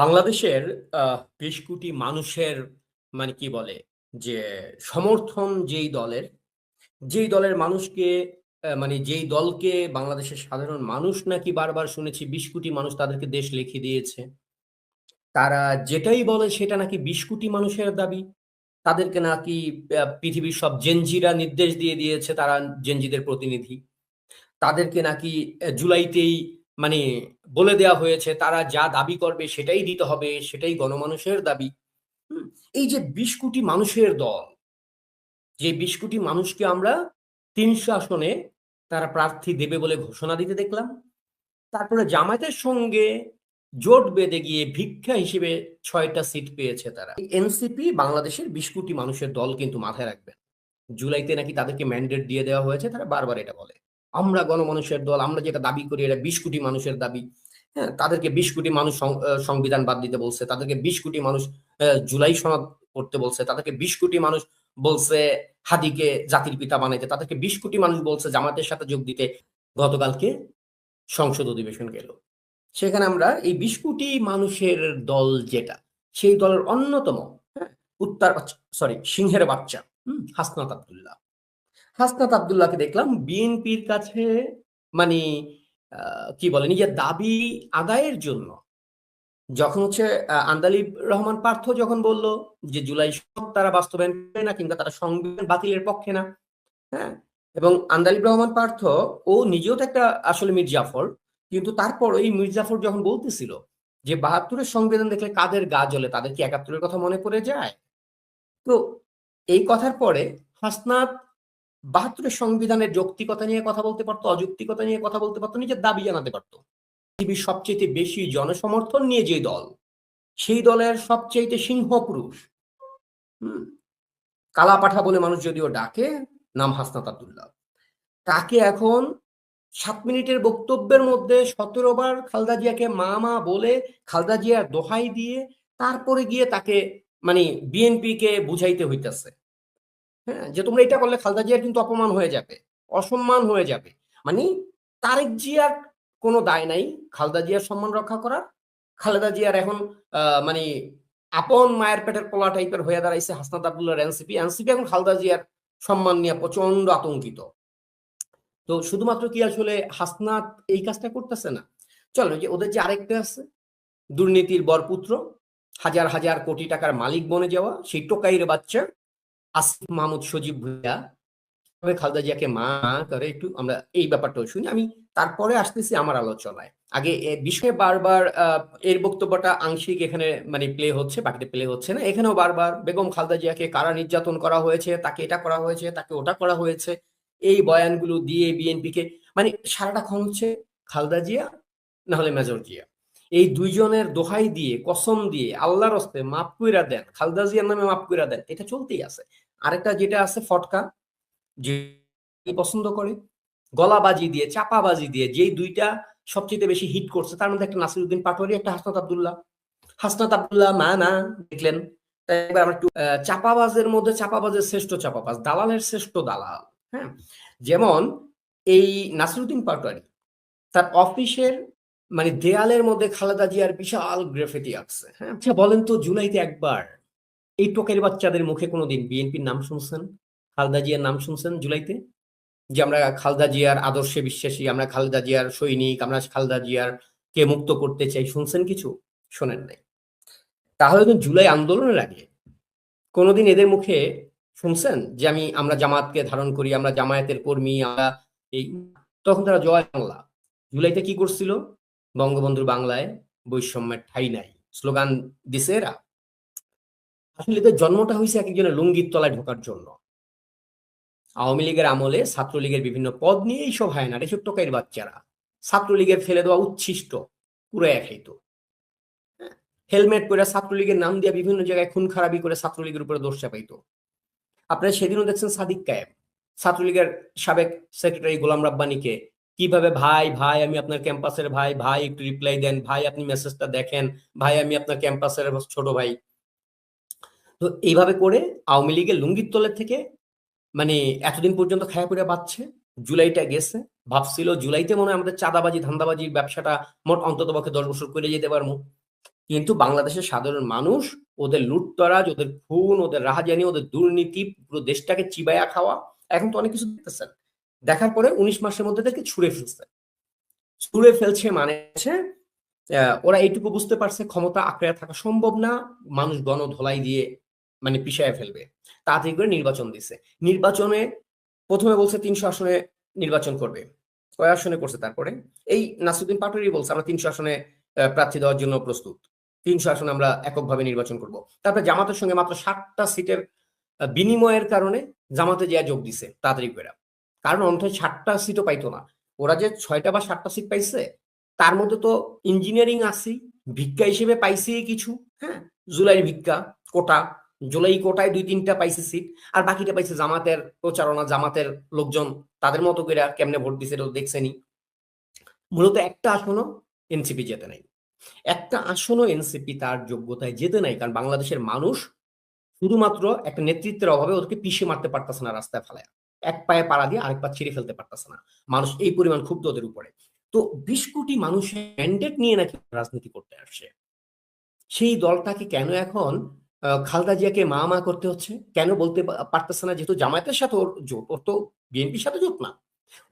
বাংলাদেশের ২০ কোটি মানুষের মানে কি বলে যে সমর্থন যেই দলের মানুষকে মানে যেই দলকে বাংলাদেশের সাধারণ মানুষ নাকি বারবার শুনেছি ২০ কোটি মানুষ তাদেরকে দেশ লিখে দিয়েছে। তারা যেটাই বলে সেটা নাকি ২০ কোটি মানুষের দাবি। তাদেরকে নাকি পৃথিবীর সব জেনজিরা নির্দেশ দিয়ে দিয়েছে তারা জেনজিদের প্রতিনিধি। তাদেরকে নাকি জুলাইতেই মানে বলে দেয়া হয়েছে তারা যা দাবি করবে সেটাই দিতে হবে, সেটাই গণমানুষের দাবি। হুম? এই যে ২০ কোটি মানুষের দল, যে ২০ কোটি মানুষকে আমরা ৩০০ আসনে তারা প্রার্থী দেবে বলে ঘোষণা দিতে দেখলাম। তারপরে জামায়াতের সঙ্গে জোট বেঁধে গিয়ে ভিক্ষা হিসেবে ৬ টা সিট পেয়েছে তারা। এনসিপি বাংলাদেশের ২০ কোটি মানুষের দল কিন্তু মাথায় রাখবেন। জুলাইতে নাকি তাদেরকে ম্যান্ডেট দিয়ে দেওয়া হয়েছে, তারা বারবার এটা বলে। আমরা গণমানুষের দল, আমরা যেটা দাবি করি এটা ২০ কোটি মানুষের দাবি। হ্যাঁ? তাদেরকে ২০ কোটি মানুষ সংবিধান বাদ দিতে বলছে। তাদেরকে ২০ কোটি মানুষ জুলাই সনদ পড়তে বলছে। তাদেরকে ২০ কোটি মানুষ বলছে হাদিকে জাতির পিতা বানাইতে। তাদেরকে ২০ কোটি মানুষ বলছে জামায়াতের সাথে যোগ দিতে। গতকালকে সংসদ অধিবেশন গেল। সেখানে আমরা এই ২০ কোটি মানুষের দল যেটা, সেই দলের অন্যতম, হ্যাঁ? সিংহের বাচ্চা, হাসনাত আব্দুল্লাহ। হাসনাত আব্দুল্লাহকে দেখলাম বিএনপির কাছে মানে কি বলে নিজের দাবি আদায়ের জন্য যখন হচ্ছে আন্দালিব রহমান পার্থ যখন বলল যে জুলাই সনদ তারা বাস্তবায়ন করবে না কিংবা তারা সংবিধান বাতিলের পক্ষে না, হ্যাঁ? এবং আন্দালিব রহমান পার্থ ও নিজেও তো একটা আসলে মীর জাফর, কিন্তু তারপর এই মীর জাফর যখন বলতেছিল যে ৭২-এর সংবিধান দেখলে কাদের গা জ্বলে, তাদের কি ৭১-এর কথা মনে পড়ে যায়? তো এই কথার পরে হাসনাত ৭২-এর সংবিধানের যৌক্তিকতা নিয়ে কথা বলতে পারতো, অযৌক্তিকতা নিয়ে কথা বলতে পারতো, নিজের দাবি জানাতে পারতো। পৃথিবীর সবচেয়ে বেশি জনসমর্থন নিয়ে যে দল, সেই দলের সবচেয়ে সিংহ পুরুষ, হুম, কালা পাঠা বলে মানুষ যদিও ডাকে, নাম হাসনাত আব্দুল্লাহ। তাকে এখন ৭ মিনিটের বক্তব্যের মধ্যে ১৭ বার খালেদা জিয়াকে মা মা বলে খালেদা জিয়ার দোহাই দিয়ে তারপরে গিয়ে তাকে মানে বিএনপিকে বুঝাইতে হইতেছে, হ্যাঁ, যে তোমরা এটা করলে খালেদা জিয়ার কিন্তু অপমান হয়ে যাবে, অসম্মান হয়ে যাবে। মানে তারেক জিয়ার কোনো দায় নাই খালেদা জিয়ার সম্মান রক্ষা করার। খালেদা জিয়ার এখন মানে আপন মায়ের পেটের পোলা টাইপের হয়ে দাঁড়াইছে হাসনাত আব্দুল্লাহর এনসিপি। এনসিপি এখন খালেদা জিয়ার সম্মান নিয়ে প্রচন্ড আতঙ্কিত। তো শুধুমাত্র কি আসলে হাসনাত এই কাজটা করতেছে না? চলো যে ওদের যে আরেকটা আছে দুর্নীতির বরপুত্র, হাজার হাজার কোটি টাকার মালিক বনে যাওয়া সেই টোকাইয়ের বাচ্চা আসিফ মাহমুদ সজীব ভুইয়া খালেদা জিয়াকে মা করে, একটু আমরা এই ব্যাপারটাও শুনি। আমি তারপরে আসতেছি আমার আলোচনায়। আগে এ বিষয়ে বারবার এর বক্তব্যটা আংশিক এখানে মানে প্লে হচ্ছে, বাকিটা প্লে হচ্ছে না। এখানেও বারবার বেগম খালেদা জিয়াকে কারা নির্যাতন করা হয়েছে, তাকে এটা করা হয়েছে, তাকে ওটা করা হয়েছে, এই বয়ানগুলো দিয়ে বিএনপিকে মানে সারাটাক্ষণ হচ্ছে খালেদা জিয়া না হলে মেজর জিয়া, এই দুইজনের দোহাই দিয়ে কসম দিয়ে আল্লাহর হস্তে মাফ কইরা দেন, খালেদা জিয়ার নামে মাফ কইরা দেন, এটা চলতেই আছে। আরেকটা যেটা আছে ফটকা, যে পছন্দ করে গলাবাজি দিয়ে চাপাবাজি দিয়ে যেই দুইটা সবচেয়ে বেশি হিট করছে তার মধ্যে একটা নাসিরউদ্দিন পাটোয়ারি, একটা হাসনাত আব্দুল্লাহ। হাসনাত আব্দুল্লাহ মা না দেখলেন, তাই এবার আমরা একটু চাপাবাজের মধ্যে চাপাবাজের শ্রেষ্ঠ চাপাবাজ, দালালের শ্রেষ্ঠ দালাল, হ্যাঁ? যেমন এই নাসিরউদ্দিন পাটোয়ারি তার অফিসের মানে দেয়ালের মধ্যে খালেদা জিয়ার বিশাল গ্রাফিতি আঁকছে, হ্যাঁ? আচ্ছা বলেন তো জুলাইতে একবার এই টোকের বাচ্চাদের মুখে কোনোদিন বিএনপির নাম শুনছেন, খালেদা জিয়ার নাম শুনছেন জুলাইতে? যে আমরা খালেদা জিয়ার আদর্শে বিশ্বাসী, আমরা খালেদা জিয়ার সৈনিক, আমরা খালেদা জিয়ার কে মুক্ত করতে চাই, শুনছেন কিছু? শোনেন নাই। তাহলে তো জুলাই আন্দোলনের আগে কোনোদিন এদের মুখে শুনছেন যে আমরা জামাতকে ধারণ করি, আমরা জামায়াতের কর্মী, আমরা এই, তখন তারা জয় বাংলা। জুলাইতে কি করছিল? বঙ্গবন্ধুর বাংলায় বৈষম্যের ঠাঁই নাই স্লোগান দিছে এরা। আসলে এদের জন্মটা হয়েছে এক একজনের লুঙ্গির তলায় ঢোকার জন্য। আওয়ামী লীগের আমলে ছাত্রলীগের বিভিন্ন পদ নিয়ে এইসব হয় না, এসব টোকাইয়ের বাচ্চারা ছাত্রলীগের ফেলে দেওয়া উচ্ছিষ্ট পুরো খাইতো, হ্যাঁ? হেলমেট পরে ছাত্রলীগের নাম দিয়ে বিভিন্ন জায়গায় খুন খারাপি করে ছাত্রলীগের উপরে দোষ চাপাইতো। আপনারা সেদিনও দেখছেন সাদিক কায়েম ছাত্রলীগের সাবেক সেক্রেটারি গোলাম রাব্বানীকে কিভাবে ভাই ভাই আমি আপনার ক্যাম্পাসের ভাই, ভাই একটু রিপ্লাই দেন, ভাই আপনি মেসেজটা দেখেন, ভাই আমি আপনার ক্যাম্পাসের ছোট ভাই। তো এইভাবে করে আওয়ামী লীগের লুঙ্গির তলের থেকে মানে এতদিন পর্যন্ত খায়া পড়ে বাঁচছে। জুলাইটা গেছে, ভাবছিল জুলাইতে মনে হয় আমাদের চাঁদাবাজি ধান্দাবাজির ব্যবসাটা মোট অন্তত পক্ষে 10 বছর করে যেতে পারবো। কিন্তু বাংলাদেশের সাধারণ মানুষ ওদের লুটতরাজ, ওদের খুন, ওদের রাহাজানি, ওদের দুর্নীতি, পুরো দেশটাকে চিবাইয়া খাওয়া, এখন তো অনেক কিছু দেখতেছেন। দেখার পরে ১৯ মাসের মধ্যে থেকে ছুঁড়ে ফেলছে। ছুঁড়ে ফেলছে মানে হচ্ছে ওরা এইটুকু বুঝতে পারছে ক্ষমতা আঁকড়ে থাকা সম্ভব না, মানুষ গণধোলাই দিয়ে মানে পিছায় ফেলবে। তাড়াতাড়ি করে নির্বাচন দিছে। নির্বাচনে ১ম এ বলছে ৩০০ আসনে নির্বাচন করবে। কয় আসনে করছে তারপরে? এই নাসিরুদ্দিন পাটোয়ারি বলছে আমরা ৩০০ আসনে প্রার্থী দেওয়ার জন্য প্রস্তুত। ৩০০ আসনে আমরা এককভাবে নির্বাচন করব। তারপরে জামাতের সঙ্গে মাত্র ৭ টা সিটের বিনিময়ের কারণে জামাতে যেয়ে যোগ দিছে তাড়াতাড়ি কইরা। কারণ অন্তত ৭ টা সিটও পাইতো না। ওরা যে ৬ টা বা ৭ টা সিট পাইছে, তার মধ্যে তো ইঞ্জিনিয়ারিং আছেই, ভিক্ষা হিসেবে পাইছেই কিছু, হ্যাঁ? জুলাই ভিক্ষা, কোটা, জুলাই কোটায় ২-৩ টা পাইছে সিট। আর বাকিটা পাইছে জামাতের প্রচারণা, জামাতের লোকজন তাদের মতো কইরা কেমনে ভোট দিছে এটা তো দেখছেনই। মূলত একটা আসনও এনসিপি জেতে নাই। একটা আসনও এনসিপি তার যোগ্যতায় জেতে নাই। কারণ বাংলাদেশের মানুষ শুধুমাত্র একটা নেতৃত্বের অভাবে ওদেরকে পিষে মারতে পারতেছে না রাস্তায় ফালায়া। এক পায়ে পাড়া দিয়ে আরেক পা ছিঁড়ে ফেলতে পারতেছে না। মানুষ এই পরিমাণ ক্ষুব্ধ ওদের উপরে। তো ২০ কোটি মানুষের ম্যান্ডেট নিয়ে নাকি রাজনীতি করতে আসছে। সেই দলটাকে কেন এখন খালেদা জিয়াকে মা করতে হচ্ছে? কেন বলতে পারতেছে না, যেহেতু জামায়াতের সাথে ওর জোট, ওর তো বিএনপির সাথে জোট না।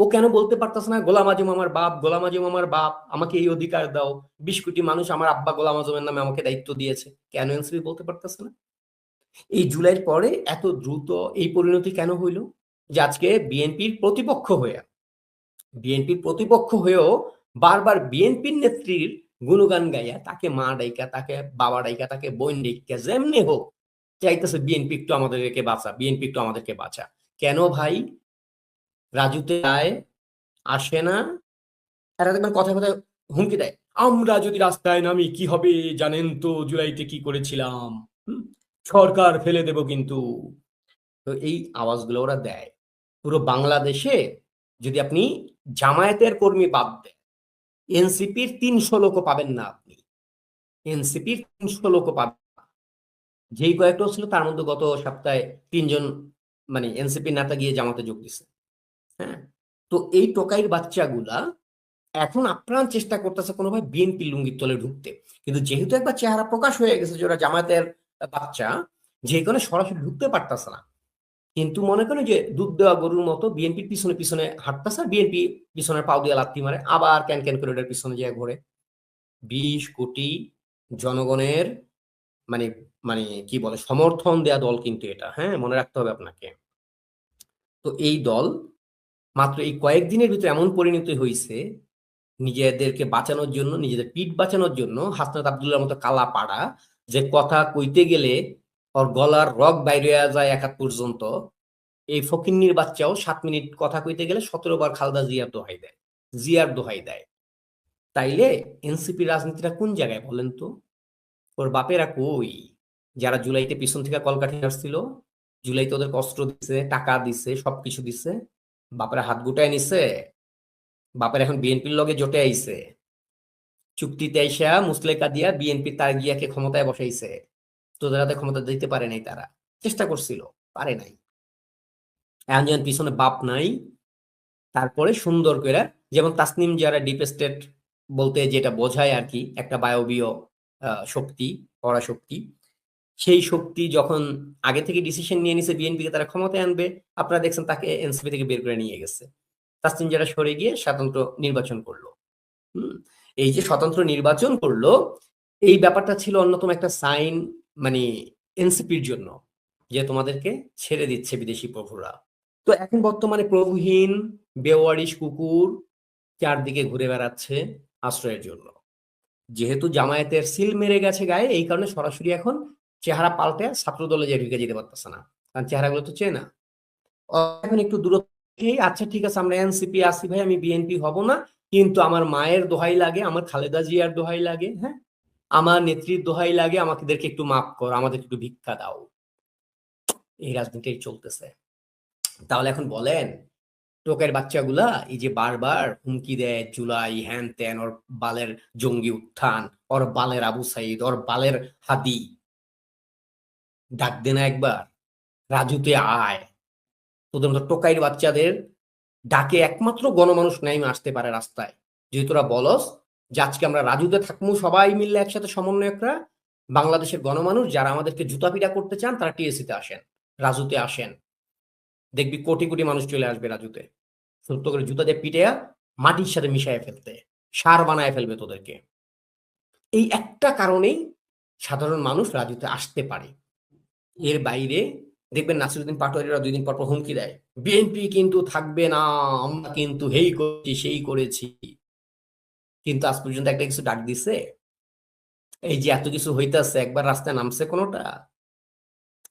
ও কেন বলতে পারতেছে না গোলাম আজম আমার বাপ, গোলাম আজম আমার বাপ, আমাকে এই অধিকার দাও। ২০ কোটি মানুষ আমার আব্বা গোলাম আজমের নামে আমাকে দায়িত্ব দিয়েছে। কেন এনসিপি বলতে পারতেছে না? এই জুলাইয়ের পরে এত দ্রুত এই পরিণতি কেন হইল? যে আজকে বিএনপির প্রতিপক্ষ হয়েও বারবার বিএনপির নেত্রীর গুণগান গাইয়া তাকে মা ডাইকা, তাকে বাবা ডাইকা, তাকে বোন ডাইকা যেমনি হোক চাইতেছে বিএনপি একটু আমাদেরকে বাঁচা, বিএনপি একটু আমাদেরকে বাঁচা। কেন ভাই? রাজুতে আয় আসে না, এরা দেখবেন কথায় কথায় হুমকি দেয়, আমরা যদি রাস্তায় নামি কি হবে জানেন তো, জুলাইতে কি করেছিলাম, হুম? সরকার ফেলে দেব কিন্তু। তো এই আওয়াজগুলো ওরা দেয়। পুরো বাংলাদেশে যদি আপনি জামায়াতের কর্মী বাদ দেন, এনসিপির ৩০০ লোকও পাবেন না আপনি। এনসিপির ৩০০ লোকও পাবেন না। যেই কয়েকটা ছিল তার মধ্যে গত সপ্তাহে ৩ জন মানে এনসিপি নেতা গিয়ে জামাতে যোগ দিছে। হ্যাঁ? তো এই টোকাইর বাচ্চাগুলা এখন আপ্রাণ চেষ্টা করতেছে কোনোভাবে বিএনপি লুঙ্গির তলে ঢুকতে। কিন্তু যেহেতু একবার চেহারা প্রকাশ হয়ে গেছে যে ওরা জামায়াতের বাচ্চা, যে কারণে সরাসরি ঢুকতে পারতেছে না। কিন্তু মনে করেন যে দুধ দেওয়া গরুর মতো বিএনপির পিছনে পিছনে হাঁটতেছে, আর বিএনপি পিছনের পাও দিয়ে লাথি মারে, আবার ক্যান ক্যান করে ওটার পিছনে যায় ঘোরে। ২০ কোটি জনগণের মানে মানে কি বলে সমর্থন দেয়া দল কিন্তু এটা, হ্যাঁ? মনে রাখতে হবে আপনাকে। তো এই দল মাত্র এই কয়েকদিনের ভিতরে এমন পরিণতি হইছে, নিজেদেরকে বাঁচানোর জন্য, নিজেদের পিঠ বাঁচানোর জন্য হাসনাত আব্দুল্লাহর মতো কালা পাড়া, যে কথা কইতে গেলে ওর গলার রগ বাইরে হইয়া যায় এক হাত পর্যন্ত, এই ফকিন্নির বাচ্চাও ৭ মিনিট কথা কইতে গেলে ১৭ বার খালেদা জিয়ার দোহাই দেয়, জিয়ার দোহাই দেয়। তাইলে এনসিপি রাজনীতিটা কোন জায়গায় বলেন তো? ওর বাপেরা কই? যারা জুলাইতে পিছন থেকে কলকাঠি আসছিল, জুলাইতে ওদের অস্ত্র দিছে, টাকা দিছে, সবকিছু দিছে, বাপেরা হাত গুটায় নিছে। বাপের এখন বিএনপির লগে জোটে আইছে, চুক্তিতে আইসা মুসলেকা দিয়া বিএনপি তার গিয়াকে ক্ষমতায় বসাইছে। তোদের হাতে ক্ষমতা দিতে পারে নাই, তারা চেষ্টা করছিল, পারে নাই। এখন যেমন পিছনে বাপ নাই, তারপরে সুন্দর করে যেমন তাসনিম যারা ডিপ স্টেট বলতে যেটা বোঝায় আর কি, একটা বায়বীয় শক্তি, পরাশক্তি, সেই শক্তি যখন আগে থেকে ডিসিশন নিয়ে নিছে বিএনপিকে তারা ক্ষমতায় আনবে, আপনারা দেখছেন তাকে এনসিপি থেকে বের করে নিয়ে গেছে। তাসনিম যারা সরে গিয়ে স্বতন্ত্র নির্বাচন করলো। হুম? এই যে স্বতন্ত্র নির্বাচন করলো, এই ব্যাপারটা ছিল অন্যতম একটা সাইন মানে এনসিপির জন্য, যে তোমাদেরকে ছেড়ে দিচ্ছে বিদেশি প্রভুরা। তো এখন বর্তমানে প্রভুহীন বেওয়ারিশ কুকুর চারদিকে ঘুরে বেড়াচ্ছে আশ্রয়ের জন্য। যেহেতু জামায়াতের সিল মেরে গেছে গায়ে, এই কারণে সরাসরি এখন চেহারা পাল্টে ছাত্র দলে যে ঢুকে যেতে পারতেছে না, কারণ চেহারাগুলো তো চেনা। এখন একটু দূরত্ব থেকেই, আচ্ছা ঠিক আছে আমরা এনসিপি আসি ভাই, আমি বিএনপি হব না, কিন্তু আমার মায়ের দোহাই লাগে, আমার খালেদা জিয়ার দোহাই লাগে, হ্যাঁ, আমার নেত্রীর দোহাই লাগে, আমাদেরকে একটু মাফ কর, আমাদের একটু ভিক্ষা দাও। এই রাজনীতি চলতেছে। তাহলে এখন বলেন, টোকের বাচ্চাগুলা এই যে বারবার হুমকি দেয় জুলাই হ্যান ত্যান, ওর বালের জঙ্গি উত্থান, ওর বালের আবু সাইদ, ওর বালের হাদি, ডাক দে না একবার, রাজুতে আয়। তোদের মতো টোকাইর বাচ্চাদের ডাকে একমাত্র গণমানুষ নাইমে আসতে পারে রাস্তায়, যদি তোরা বলস যে আজকে আমরা রাজুতে থাকবো সবাই মিললে একসাথে সমন্বয়করা, বাংলাদেশের গণমানুষ যারা আমাদেরকে জুতাপিটা করতে চান তারা টিএসসিতে আসেন, রাজুতে আসেন, দেখবি কোটি কোটি মানুষ চলে আসবে রাজুতে, সত্য করে জুতা দিয়ে পিটাইয়া মাটির সাথে মিশাইয়া ফেলতে, সার বানায় ফেলবে তোদেরকে। এই একটা কারণেই সাধারণ মানুষ রাজুতে আসতে পারে। এর বাইরে দেখবেন নাসিরুদ্দিন পাটোয়ারিরা ২ দিন পর পর হুমকি দেয়, বিএনপি কিন্তু থাকবে না, আমরা কিন্তু হেই করেছি সেই করেছি, কিন্তু আজ পর্যন্ত একটা কিছু ডাক দিছে? এই যে এত কিছু হইতাছে, একবার রাস্তায় নামছে কোনোটা?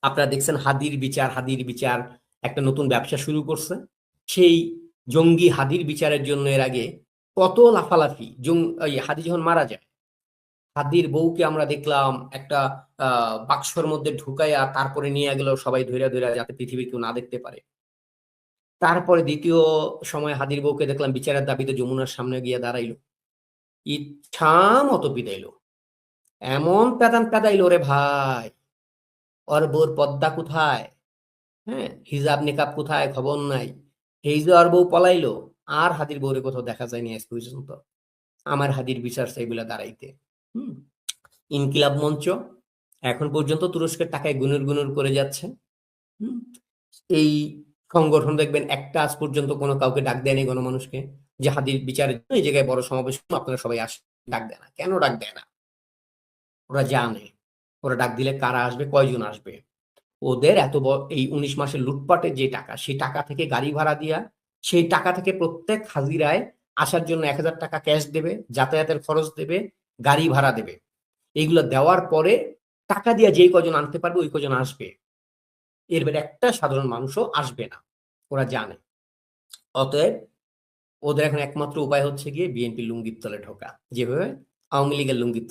আপনারা দেখছেন হাদির বিচার, হাদির বিচার একটা নতুন ব্যবসা শুরু করছে। সেই জঙ্গি হাদির বিচারের জন্য এর আগে কত লাফালাফি, এই হাদি যখন মারা যায়, হাদির বউকে আমরা দেখলাম একটা বাক্সর মধ্যে ঢুকাইয়া তারপরে নিয়ে গেল সবাই ধইরা ধইরা, যাতে পৃথিবীর কেউ না দেখতে পারে। তারপরে দ্বিতীয় সময় হাদির বউকে দেখলাম বিচারের দাবিতে যমুনার সামনে গিয়ে দাঁড়াইলো, ইচ্ছা মতো পিটাইলো, এমন পেদান পেদাইলো রে ভাই, ওর বউর পর্দা কোথায়, হ্যাঁ, হিজাব নিকাব কোথায় খবর নাই। এই যে ওর বউ পলাইলো, আর হাদির বউরে কোথাও দেখা যায়নি আজ পর্যন্ত। আমার হাদির বিচার চাইগুলা দাঁড়াইতে। হুম, ইনকিলাব মঞ্চ এখন পর্যন্ত তুরস্কের টাকায় গুনুর গুনুর করে যাচ্ছে। হুম, এই সংগঠন দেখবেন একটা আজ পর্যন্ত কোনো কাউকে ডাক দেয়নি গণমানুষকে যে হাদির বিচারের জন্য এই জায়গায় বড় সমাবেশ আপনারা সবাই আসেন, ডাক দেয় না। কেন ডাক দেয় না? ওরা জানে ওরা ডাক দিলে কারা আসবে, কয়জন আসবে। ওদের এত এই ১৯ মাসের লুটপাটের যে টাকা, সেই টাকা থেকে গাড়ি ভাড়া দিয়া, সেই টাকা থেকে প্রত্যেক হাজিরায় আসার জন্য ১,০০০ টাকা ক্যাশ দেবে, যাতায়াতের খরচ দেবে, গাড়ি ভাড়া দেবে। এইগুলো দেওয়ার পরে টাকা দিয়া যেই কজন আনতে পারবে ওই কজন আসবে, এর বাইরে একটা সাধারণ মানুষও আসবে না, ওরা জানে। অতএব ওদের এখন একমাত্র উপায় হচ্ছে গিয়ে বিএনপি লুঙ্গির তলে ঢোকা, যেভাবে আওয়ামী লীগের লুঙ্গির তলে